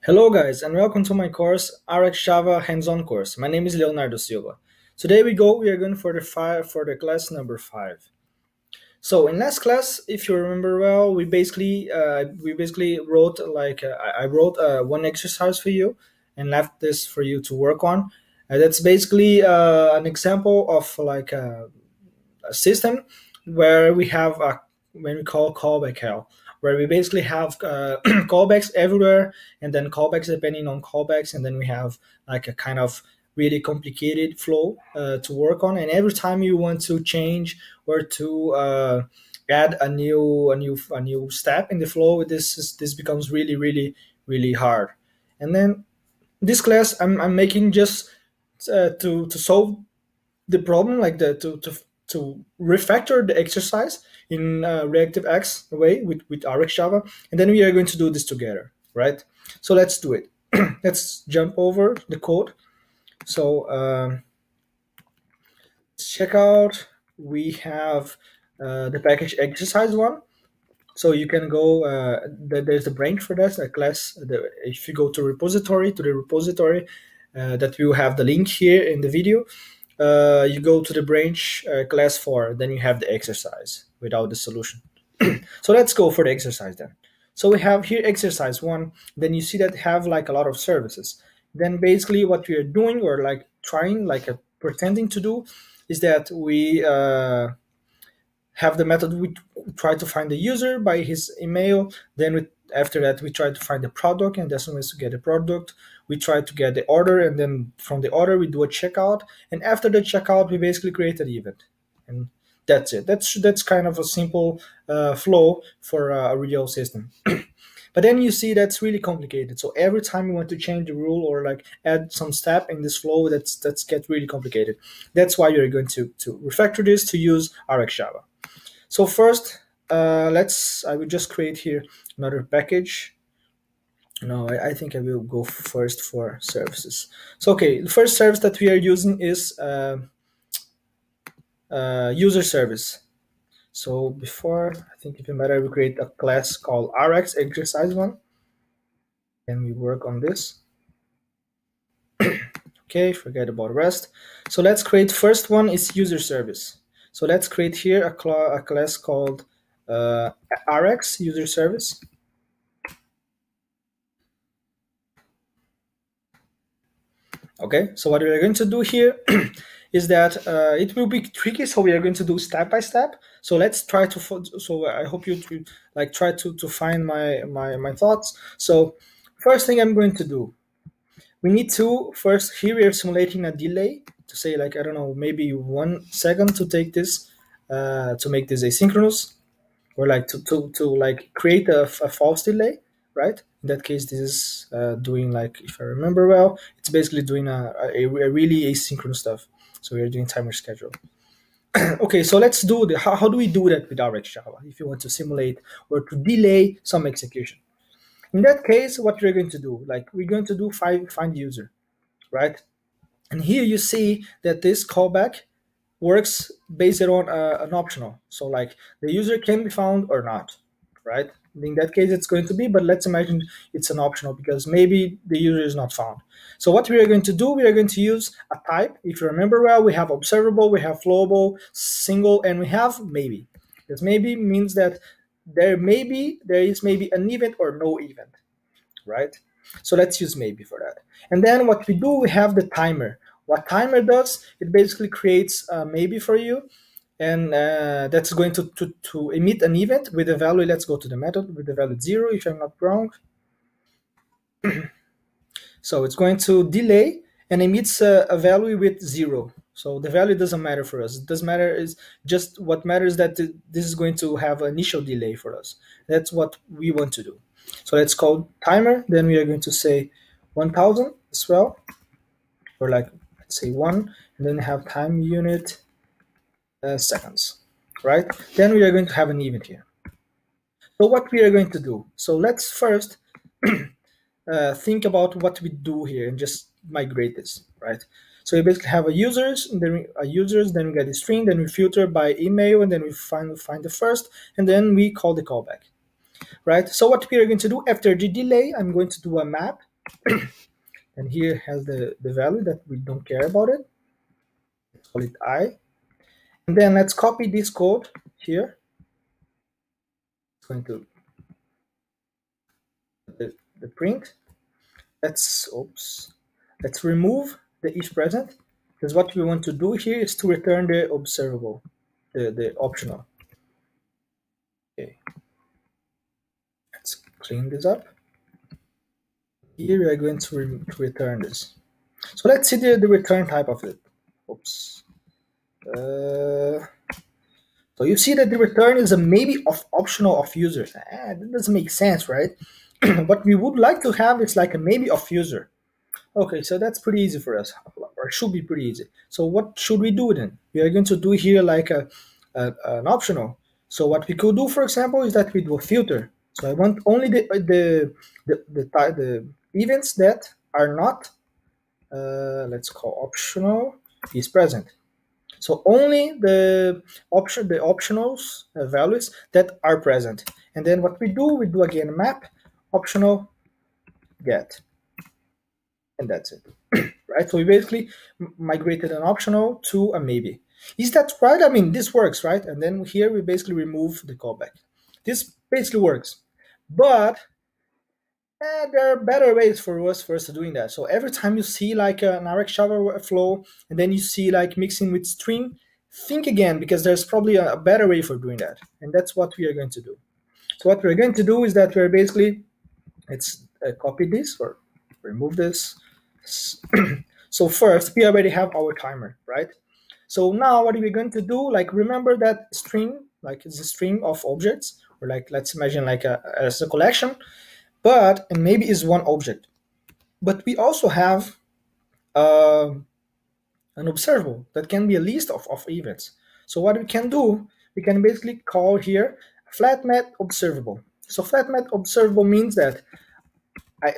Hello guys and welcome to my course RxJava hands-on course. My name is Leonardo Silva. Today we are going for the class number 5. So in last class, if you remember well, we basically wrote I wrote one exercise for you and left this for you to work on. That's basically an example of a system where we have when we call callback hell, where we basically have callbacks everywhere, and then callbacks depending on callbacks, and then we have like a kind of really complicated flow to work on. And every time you want to change or to add a new step in the flow, this becomes really hard. And then this class I'm making just to solve the problem, like to refactor the exercise in ReactiveX way with RxJava, and then we are going to do this together, right? So let's do it. Let's jump over the code. So let's check out. We have the package exercise1. So you can go. There's the branch for that. A class. If you go to the repository, that we will have the link here in the video. You go to the branch class 4, then you have the exercise without the solution. So let's go for the exercise then. So we have here exercise 1, then you see that have like a lot of services. Then basically what we are doing, or like trying, pretending to do, is that we have the method. We try to find the user by his email, then after that we try to find the product, and that's ways to get the product. We try to get the order, and then from the order we do a checkout, and after the checkout we basically create an event, and that's it. That's kind of a simple flow for a real system. But then you see that's really complicated. So every time you want to change the rule or like add some step in this flow, that's get really complicated. That's why you're going to refactor this to use RxJava. So first, I will just create here another package. No, I think I will go first for services. So okay, the first service that we are using is user service. So before, I think even better, we create a class called RxExercise1, and we work on this. Okay, forget about the rest. So let's create first one is user service. So let's create here a class called Rx user service. Okay, so what we are going to do here is that it will be tricky, so we are going to do step by step. So let's try to. So I hope you try to find my thoughts. So first thing I'm going to do, we need to first, here we are simulating a delay to say, like, I don't know, maybe 1 second to take this to make this asynchronous, or like to like create a false delay, right? In that case, this is doing, like, if I remember well, it's basically doing a really asynchronous stuff. So we are doing timer schedule. Okay, so let's do the how do we do that with RxJava if you want to simulate or to delay some execution? In that case, what we're going to do, like, we're going to do find user, right? And here you see that this callback works based on an optional. So like the user can be found or not, right? In that case, it's going to be, but let's imagine it's an optional because maybe the user is not found. So what we are going to do, we are going to use a type. If you remember well, we have observable, we have flowable, single, and we have maybe. Because maybe means that there is maybe an event or no event, right? So let's use maybe for that. And then what we do, we have the timer. What timer does, it basically creates maybe for you, and that's going to emit an event with a value. Let's go to the method with the value 0, if I'm not wrong. So it's going to delay and emits a value with 0. So the value doesn't matter for us. It doesn't matter, is just what matters that this is going to have an initial delay for us. That's what we want to do. So let's call timer. Then we are going to say 1000 as well, or like, let's say 1, and then have time unit seconds, right? Then we are going to have an event here. So what we are going to do, so let's first think about what we do here and just migrate this, right? So we basically have a users, and then then we get the string, then we filter by email, and then we find the first, and then we call the callback, right? So what we are going to do after the delay, I'm going to do a map And here has the value that we don't care about it. Let's call it I. And then let's copy this code here. It's going to the print. Let's remove the if present, because what we want to do here is to return the observable, the optional. Okay. Let's clean this up. Here we are going to return this. So let's see the return type of it. Oops. So you see that the return is a maybe of optional of users. That doesn't make sense, right? What we would like to have is like a maybe of user. Okay, so that's pretty easy for us, or should be pretty easy. So what should we do then? We are going to do here like an optional. So what we could do, for example, is that we do a filter. So I want only the events that are not, let's call optional, is present. So only the optionals values that are present. And then what we do again map optional get. And that's it. Right? So we basically migrated an optional to a maybe. Is that right? I mean, this works, right? And then here we basically remove the callback. This basically works. But there are better ways for us doing that. So every time you see like an RxJava flow, and then you see like mixing with string, think again, because there's probably a better way for doing that. And that's what we are going to do. So what we're going to do is that we're basically, let's copy this or remove this. So first, we already have our timer, right? So now what are we going to do? Like, remember that string, like it's a string of objects, or like, let's imagine like as a collection, and maybe is one object. But we also have an observable that can be a list of events. So what we can do, we can basically call here flat map observable. So flat map observable means that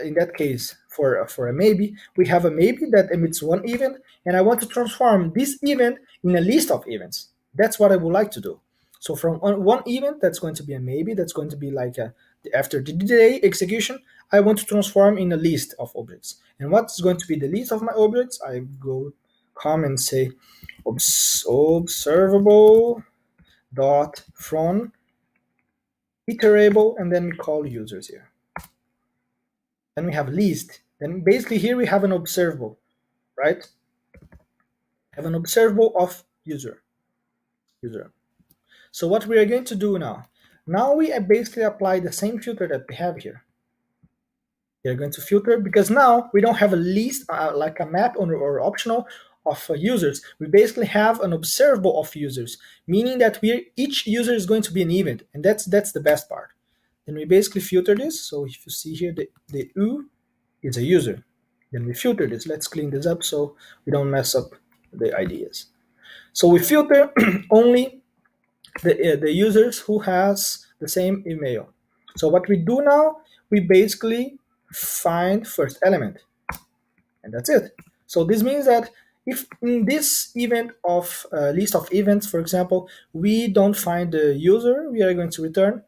in that case, for a maybe, we have a maybe that emits one event, and I want to transform this event in a list of events. That's what I would like to do. So from one event, that's going to be a maybe, that's going to be like after the day execution, I want to transform in a list of objects. And what's going to be the list of my objects? I go come and say observable dot from iterable, and then we call users here. Then we have list. Then basically here we have an observable, right? Have an observable of user. So what we are going to do now? Now we basically apply the same filter that we have here. We are going to filter because now we don't have a list like a map or optional of users. We basically have an observable of users, meaning that each user is going to be an event, and that's the best part. Then we basically filter this. So if you see here, the U is a user. Then we filter this. Let's clean this up so we don't mess up the ideas. So we filter only the users who has the same email. So what we do now, we basically find first element, and that's it. So this means that if in this event of list of events, for example, we don't find the user, we are going to return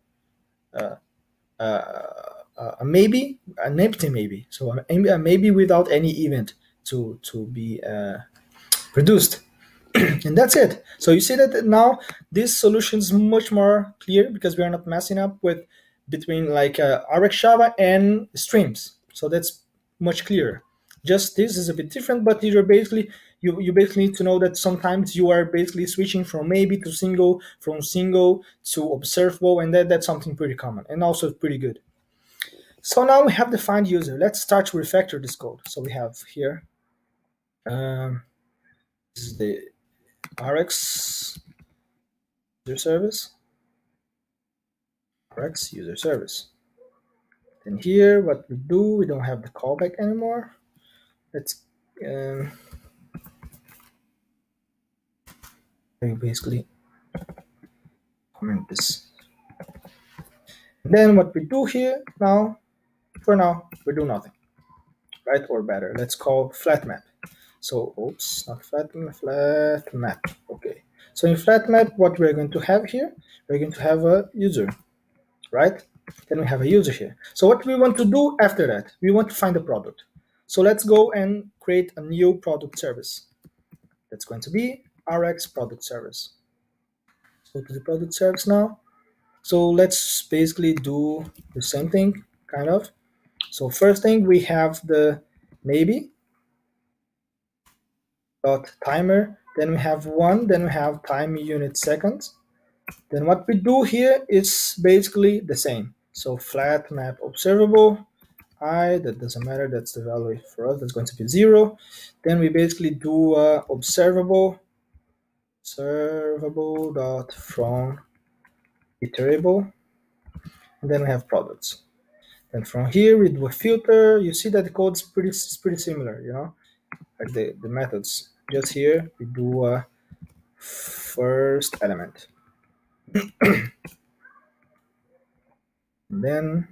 a maybe, an empty maybe. So a maybe without any event to be produced. And that's it. So you see that now this solution is much more clear because we are not messing up with between like RxJava and streams. So that's much clearer. Just this is a bit different, but you're basically you basically need to know that sometimes you are basically switching from maybe to single, from single to observable, and that's something pretty common and also pretty good. So now we have defined user. Let's start to refactor this code. So we have here this is the Rx user service, Rx user service. Then here, what we do, we don't have the callback anymore. Let's basically comment this. Then what we do here now, for now, we do nothing, right? Or better, let's call flat map. So, oops, not flat map. Okay. So in flat map, what we're going to have here, we're going to have a user, right? Then we have a user here. So what we want to do after that, we want to find the product. So let's go and create a new product service. That's going to be Rx product service. Go to the product service now. So let's basically do the same thing, kind of. So first thing, we have the maybe dot timer. Then we have one. Then we have time unit seconds. Then what we do here is basically the same. So flat map observable that doesn't matter, that's the value for us, that's going to be 0. Then we basically do observable dot from iterable, and then we have products. And from here we do a filter. You see that the code is pretty similar, you know, like the methods. Just here we do a first element. And then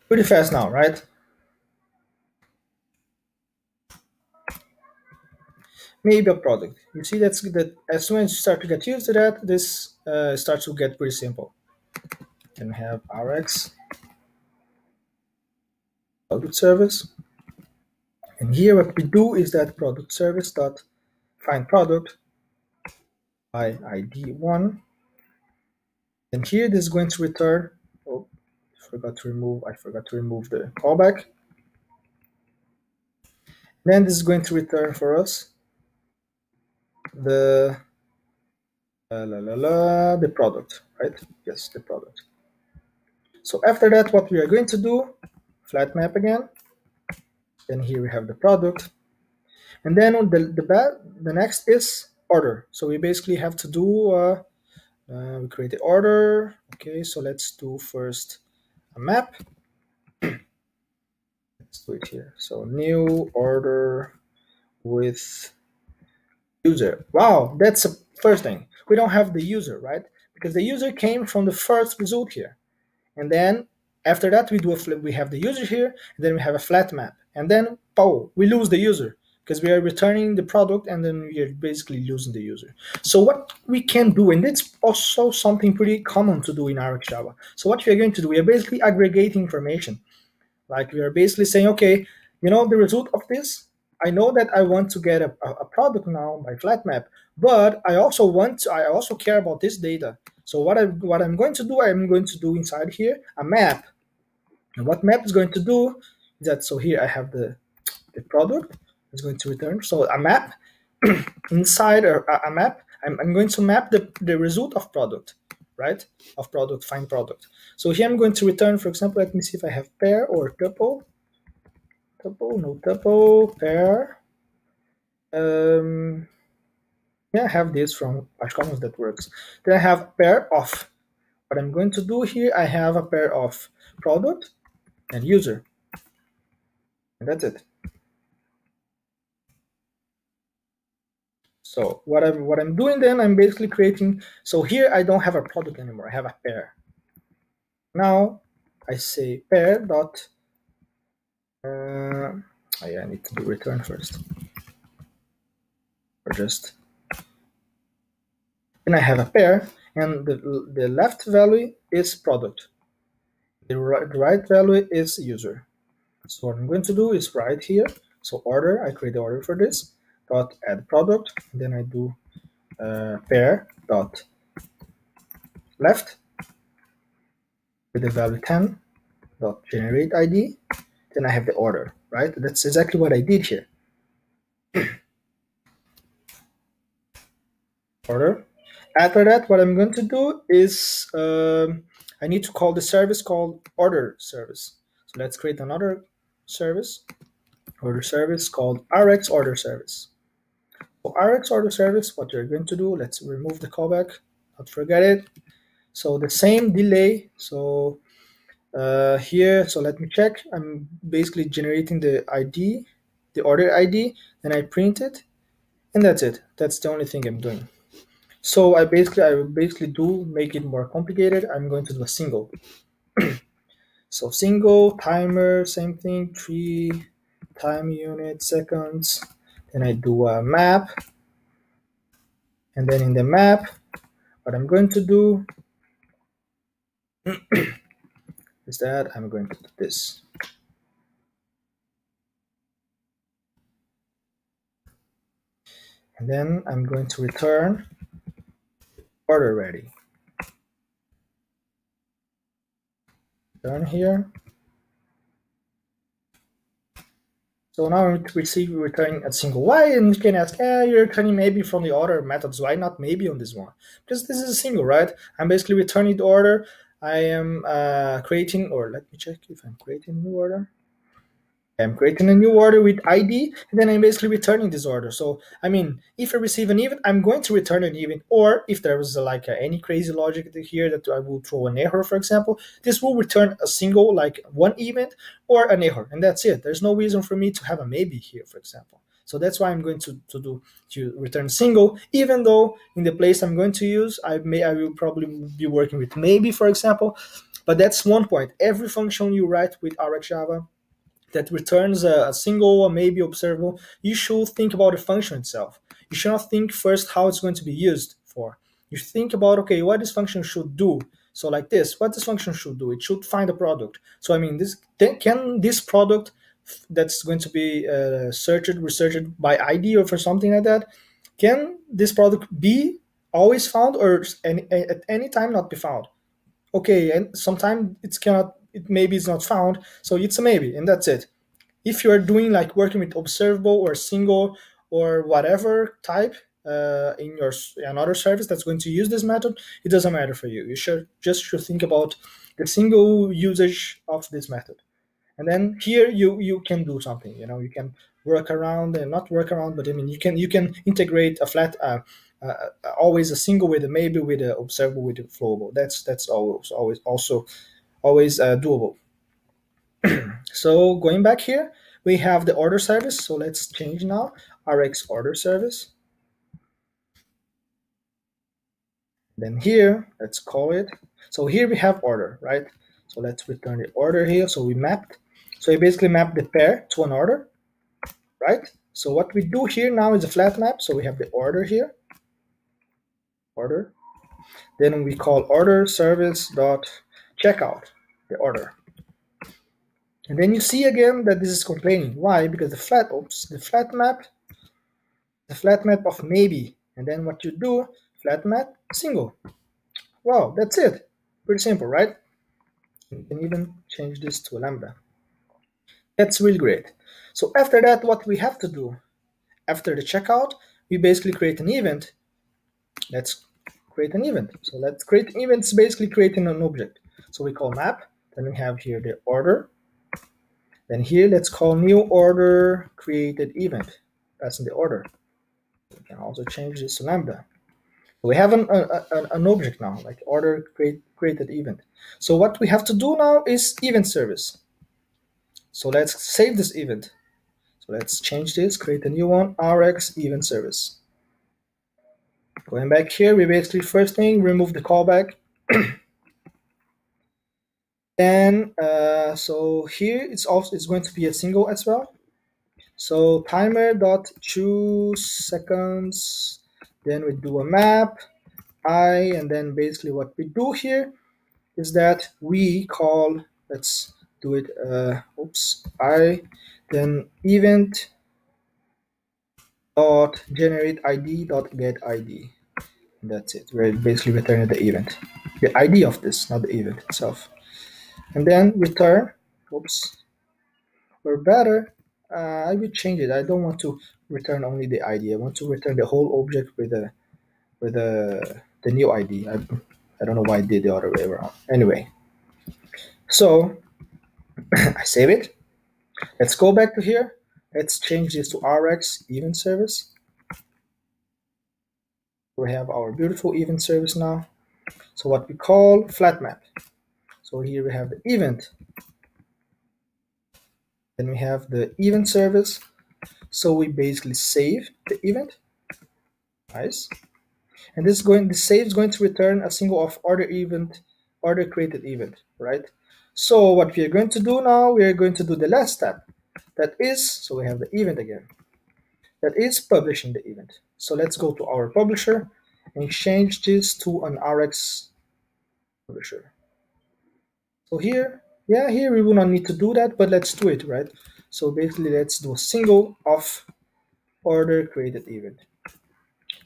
pretty fast now, right? Maybe a product. You see that as soon as you start to get used to that, this starts to get pretty simple. Then we have Rx product service. And here what we do is that product service dot find product by ID1. And here this is going to return, oh, I forgot to remove the callback. Then this is going to return for us the the product, right? Yes, the product. So after that, what we are going to do, flat map again. Then here we have the product. And then the next is order. So we basically have to do, we create the order. Okay, so let's do first a map. Let's do it here. So new order with user. Wow, that's the first thing. We don't have the user, right? Because the user came from the first result here. And then after that, we have the user here, and then we have a flat map. And then, we lose the user because we are returning the product, and then we are basically losing the user. So what we can do, and it's also something pretty common to do in RxJava. So what we are going to do, we are basically aggregating information. Like we are basically saying, okay, you know, the result of this, I know that I want to get a product now by flat map, but I also care about this data. So what I'm going to do, I'm going to do inside here a map. And what map is going to do is that, so here I have the product is going to return. So a map inside a map, I'm going to map the result of product, right? Of product, find product. So here I'm going to return, for example, let me see if I have pair or tuple. No tuple, pair. Yeah, I have this from PyCommons that works. Then I have pair of. What I'm going to do here, I have a pair of product and user. And that's it. So what I'm doing then, I'm basically creating, so here I don't have a product anymore, I have a pair. Now I say pair dot, I need to do return first. Or just, then I have a pair, and the left value is product. The right value is user. So what I'm going to do is right here, so order, I create the order for this, dot add product, then I do pair dot left with the value 10 dot generate ID, then I have the order, right? That's exactly what I did here. Order. After that, what I'm going to do is I need to call the service called order service. So let's create another service, order service called Rx order service. So Rx order service, what you're going to do, let's remove the callback, not forget it. So the same delay, so here, so let me check, I'm basically generating the ID, the order ID, then I print it, and that's it. That's the only thing I'm doing. So I basically do make it more complicated. I'm going to do a single. So single, timer, same thing, 3 time unit seconds. Then I do a map. And then in the map, what I'm going to do is that I'm going to do this. And then I'm going to return order ready. Return here. So now we see we're returning a single y, and you can ask, you're returning maybe from the order methods. Why not maybe on this one? Because this is a single, right? I'm basically returning the order. I am creating, or let me check if I'm creating a new order. I'm creating a new order with ID, and then I'm basically returning this order. So, I mean, if I receive an event, I'm going to return an event. Or if there was any crazy logic here that I will throw an error, for example, this will return a single, like one event or an error, and that's it. There's no reason for me to have a maybe here, for example. So that's why I'm going to return single, even though in the place I'm going to use, I will probably be working with maybe, for example. But that's one point. Every function you write with RxJava that returns a single or maybe observable, you should think about the function itself. You should not think first how it's going to be used for. You think about, okay, what this function should do. So like this, what this function should do, it should find a product. So I mean, can this product that's going to be researched by ID or for something like that, can this product be always found or at any time not be found? Okay, and sometimes it maybe it's not found, so it's a maybe, and that's it. If you are doing like working with observable or single or whatever type in your another service that's going to use this method, it doesn't matter for you. You should think about the single usage of this method, and then here you can do something. You can work around, and not work around, but I mean you can integrate a flat. Always a single with a maybe with a observable with a flowable. That's always doable. So going back here, we have the order service. So let's change now Rx order service. Then here, let's call it. So here we have order, right? So let's return the order here. So we mapped. So we basically mapped the pair to an order, right? So what we do here now is a flat map. So we have the order here, order. Then we call order service dot checkout, the order. And then you see again that this is complaining. Why? Because the flat map of maybe. And then what you do, flat map single. Wow, that's it. Pretty simple, right? You can even change this to a lambda. That's really great. So after that, what we have to do, after the checkout, we basically create an event. Let's create an event. So let's create events, basically creating an object. So we call map. Then we have here the order. Then here, let's call new order created event. That's in the order. We can also change this to lambda. We have an object now, like order created event. So what we have to do now is EvenService. So let's save this event. So let's change this, create a new one, RxEvenService. Going back here, we basically first thing remove the callback. Then so here it's going to be a single as well. So timer.choose seconds. Then we do a map and then basically what we do here is that we call, let's do it, then event dot generate id dot get id. And that's it. We're basically returning the event, the ID of this, not the event itself. And then return, or better, I will change it. I don't want to return only the ID. I want to return the whole object with the new ID. I don't know why I did the other way around. Anyway, so I save it. Let's go back to here. Let's change this to RxEvenService. We have our beautiful EvenService now. So what we call flat map. So here we have the event. Then we have the EvenService. So we basically save the event. Nice. And the save is going to return a single of order created event, right? So what we are going to do now, we are going to do the last step. That is, so we have the event again. That is publishing the event. So let's go to our publisher and change this to an Rx publisher. So here, yeah, here we will not need to do that, but let's do it, right? So basically, let's do a single of order created event.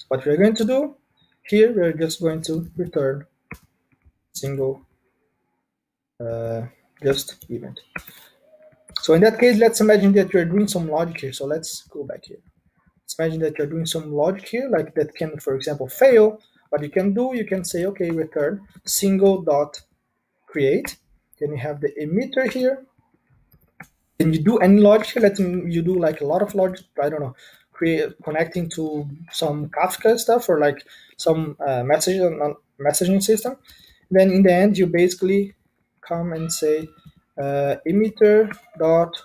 What we're going to do here, we're just going to return single just event. So in that case, let's imagine that you're doing some logic here. So let's go back here. Let's imagine that you're doing some logic here, like that can, for example, fail. What you can do, you can say, okay, return single dot create. Then you have the emitter here. And you do any logic here, let you do like a lot of logic, I don't know, connecting to some Kafka stuff or like some messaging system. Then in the end, you basically come and say emitter dot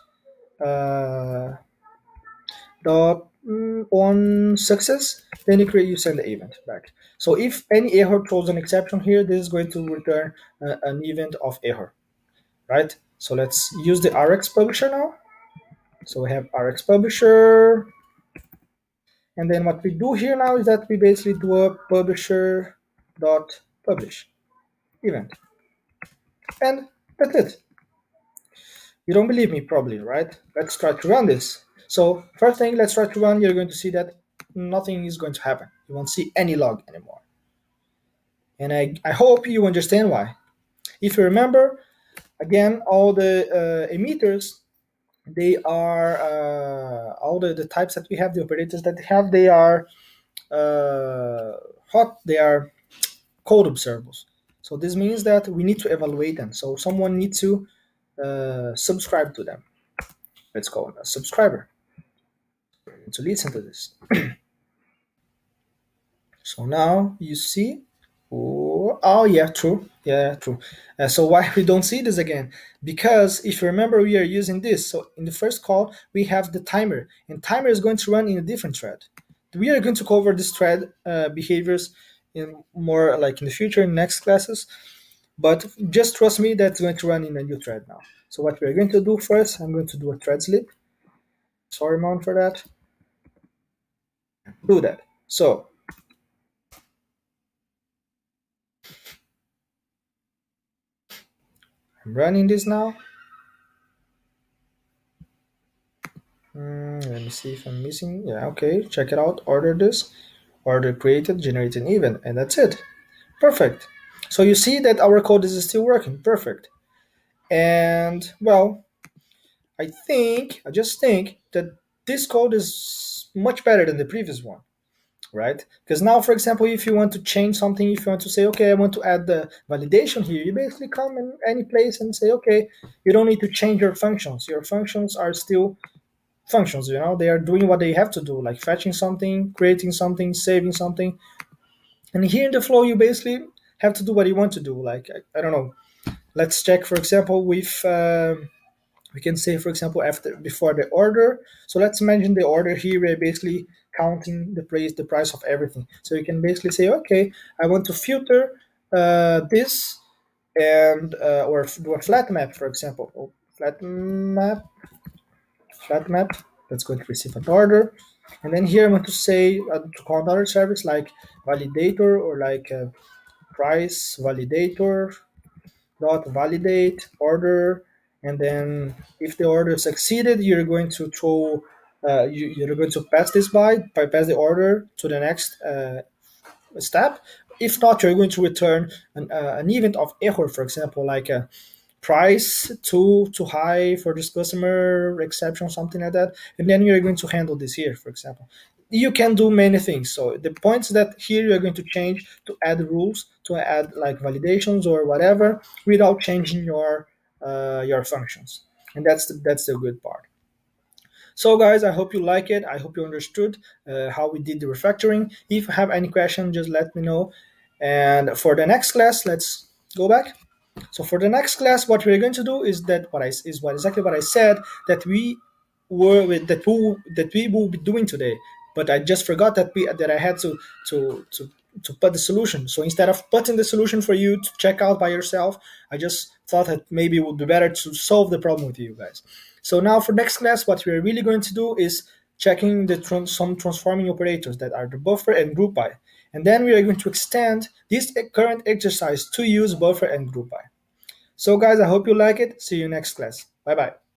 on success, then you send the event back. So if any error throws an exception here, this is going to return an event of error, right? So let's use the Rx publisher now. So we have Rx publisher, and then what we do here now is that we basically do a publisher dot publish event, and that's it. You don't believe me, probably, right? Let's try to run this. So first thing, let's try to run. You're going to see that nothing is going to happen. You won't see any log anymore. And I hope you understand why. If you remember, again, all the emitters, they are all the types that we have, the operators that we have, they are they are code observables. So this means that we need to evaluate them. So someone needs to subscribe to them. Let's call it a subscriber to listen to this. So now you see, oh yeah, true, yeah, true. So why we don't see this again? Because if you remember, we are using this. So in the first call, we have the timer, and timer is going to run in a different thread. We are going to cover this thread behaviors in more like in the future, in next classes. But just trust me, that's going to run in a new thread now. So what we're going to do first, I'm going to do a thread slip. Sorry, Mount, for that. Do that. So I'm running this now. Let me see if I'm missing. Yeah, okay, check it out. Order this. Order created, generate an event, and that's it. Perfect. So you see that our code is still working. Perfect. And well, I just think that this code is much better than the previous one, right? Because now, for example, if you want to change something, if you want to say, okay, I want to add the validation here, you basically come in any place and say, okay, you don't need to change your functions. Your functions are still functions, you know, they are doing what they have to do, like fetching something, creating something, saving something. And here in the flow, you basically have to do what you want to do. Like, I don't know, let's check, for example, with we can say, for example, before the order. So let's imagine the order here, we're basically counting the price of everything. So you can basically say, okay, I want to filter this and or do a flat map, for example. Flat map. That's going to receive an order. And then here I want to say, to call another service like validator or like price validator dot validate order. And then if the order succeeded, you're going to throw, you're going to pass this bypass the order to the next step. If not, you're going to return an event of error, for example, like a price too high for this customer, exception, something like that. And then you're going to handle this here, for example. You can do many things. So the points that here you're going to change to add rules, to add like validations or whatever, without changing your functions. And that's the good part. So guys, I hope you like it. I hope you understood how we did the refactoring. If you have any question, just let me know. And for the next class, let's go back. So for the next class, what we're going to do is exactly what I said that we will be doing today. But I just forgot that I had to put the solution. So instead of putting the solution for you to check out by yourself, I just thought that maybe it would be better to solve the problem with you guys. So now for next class, what we're really going to do is checking some transforming operators that are the buffer and GroupBy. And then we are going to extend this current exercise to use buffer and GroupBy. So guys, I hope you like it. See you next class. Bye bye.